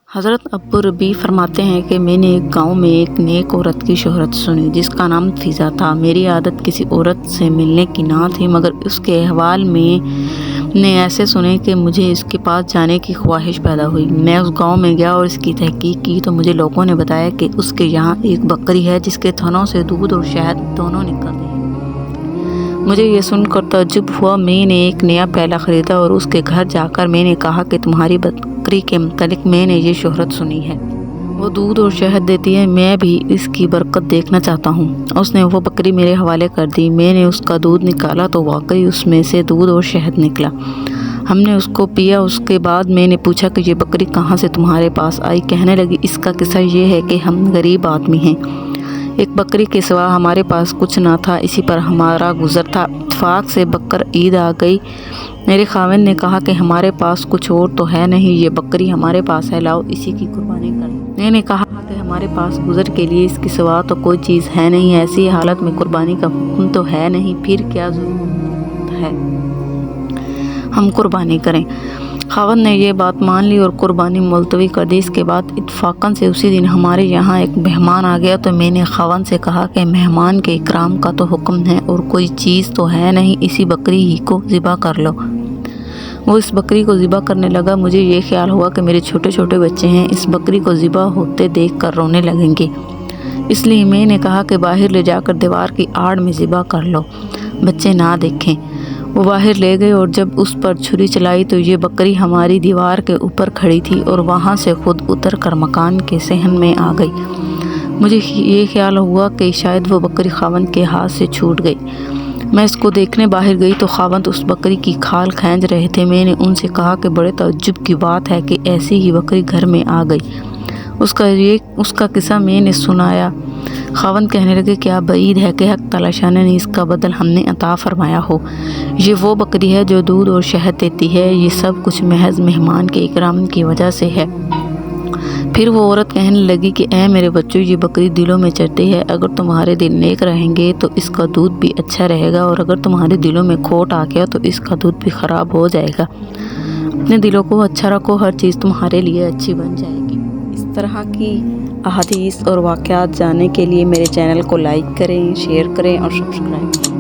حضرت ابو ربیع فرماتے ہیں کہ میں نے ایک گاؤں میں ایک نیک عورت کی شہرت سنی جس کا نام فضا تھا۔ میری عادت کسی عورت سے ملنے کی نہ تھی، مگر اس کے احوال میں نے ایسے سنے کہ مجھے اس کے پاس جانے کی خواہش پیدا ہوئی۔ میں اس گاؤں میں گیا اور اس کی تحقیق کی تو مجھے لوگوں نے بتایا کہ اس کے یہاں ایک بکری ہے جس کے تھنوں سے دودھ اور شہد دونوں نکلتے ہیں۔ مجھے یہ سن کر تعجب ہوا۔ میں نے ایک نیا پیالہ خریدا اور اس کے گھر جا کر میں نے کہا کہ تمہاری بکری کے متعلق میں نے یہ شہرت سنی ہے، وہ دودھ اور شہد دیتی ہے، میں بھی اس کی برکت دیکھنا چاہتا ہوں۔ اس نے وہ بکری میرے حوالے کر دی۔ میں نے اس کا دودھ نکالا تو واقعی اس میں سے دودھ اور شہد نکلا۔ ہم نے اس کو پیا۔ اس کے بعد میں نے پوچھا کہ یہ بکری کہاں سے تمہارے پاس آئی؟ کہنے لگی، اس کا قصہ یہ ہے کہ ہم غریب آدمی ہیں، ایک بکری کے سوا ہمارے پاس کچھ نہ تھا، اسی پر ہمارا گزر تھا۔ اتفاق سے بقر عید آ گئی۔ میرے خاوند نے کہا کہ ہمارے پاس کچھ اور تو ہے نہیں، یہ بکری ہمارے پاس ہے، لاؤ اسی کی قربانی کر لو۔ میں نے کہا کہ ہمارے پاس گزر کے لیے اس کے سوا تو کوئی چیز ہے نہیں، ایسی حالت میں قربانی کا حکم تو ہے نہیں، پھر کیا ضرورت ہے ہم قربانی کریں؟ خاوند نے یہ بات مان لی اور قربانی ملتوی کر دی۔ اس کے بعد اتفاقاً سے اسی دن ہمارے یہاں ایک مہمان آ گیا تو میں نے خاوند سے کہا کہ مہمان کے اکرام کا تو حکم ہے اور کوئی چیز تو ہے نہیں، اسی بکری ہی کو ذبح کر لو۔ وہ اس بکری کو ذبح کرنے لگا۔ مجھے یہ خیال ہوا کہ میرے چھوٹے چھوٹے بچے ہیں، اس بکری کو ذبح ہوتے دیکھ کر رونے لگیں گے، اس لیے میں نے کہا کہ باہر لے جا کر دیوار کی آڑ میں ذبح کر لو، بچے نہ دیکھیں۔ وہ باہر لے گئے اور جب اس پر چھری چلائی تو یہ بکری ہماری دیوار کے اوپر کھڑی تھی اور وہاں سے خود اتر کر مکان کے صحن میں آ گئی۔ مجھے یہ خیال ہوا کہ شاید وہ بکری خاوند کے ہاتھ سے چھوٹ گئی۔ میں اس کو دیکھنے باہر گئی تو خاوند اس بکری کی کھال کھینچ رہے تھے۔ میں نے ان سے کہا کہ بڑے تعجب کی بات ہے کہ ایسی ہی بکری گھر میں آ گئی۔ اس کا قصہ میں نے سنایا۔ خاوند کہنے لگے، کیا بعید ہے کہ حق تعالی شان نے اس کا بدل ہم نے عطا فرمایا ہو۔ یہ وہ بکری ہے جو دودھ اور شہد دیتی ہے، یہ سب کچھ محض مہمان کے اکرام کی وجہ سے ہے۔ پھر وہ عورت کہنے لگی کہ اے میرے بچوں، یہ بکری دلوں میں چرتی ہے، اگر تمہارے دل نیک رہیں گے تو اس کا دودھ بھی اچھا رہے گا، اور اگر تمہارے دلوں میں کھوٹ آ گیا تو اس کا دودھ بھی خراب ہو جائے گا۔ اپنے دلوں کو اچھا رکھو، ہر چیز تمہارے لیے اچھی بن جائے گی۔ اس طرح کی احادیث اور واقعات جاننے کے لیے میرے چینل کو لائک کریں، شیئر کریں اور سبسکرائب کریں۔